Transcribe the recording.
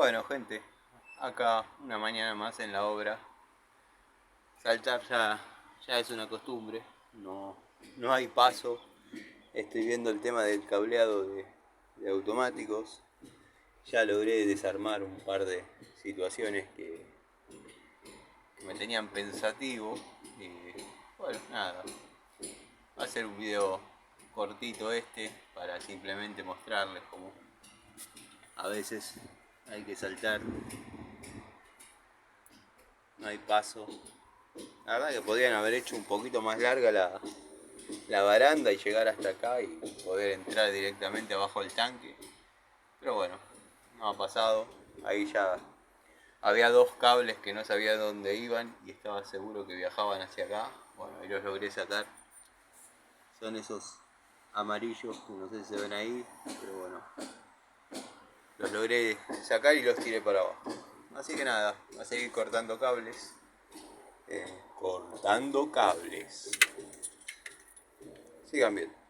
Bueno, gente, acá una mañana más en la obra. Saltar ya es una costumbre, no hay paso. Estoy viendo el tema del cableado de automáticos. Ya logré desarmar un par de situaciones que me tenían pensativo. Y bueno, nada, va a ser un video cortito para simplemente mostrarles cómo a veces hay que saltar, no hay paso. La verdad que podrían haber hecho un poquito más larga la baranda y llegar hasta acá y poder entrar directamente abajo del tanque. Pero bueno, no ha pasado. Ahí ya había dos cables que no sabía dónde iban y estaba seguro que viajaban hacia acá. Bueno, ahí los logré sacar. Son esos amarillos que no sé si se ven ahí, pero bueno. Los logré sacar y los tiré para abajo. Así que nada, a seguir cortando cables. Cortando cables. Sigan bien.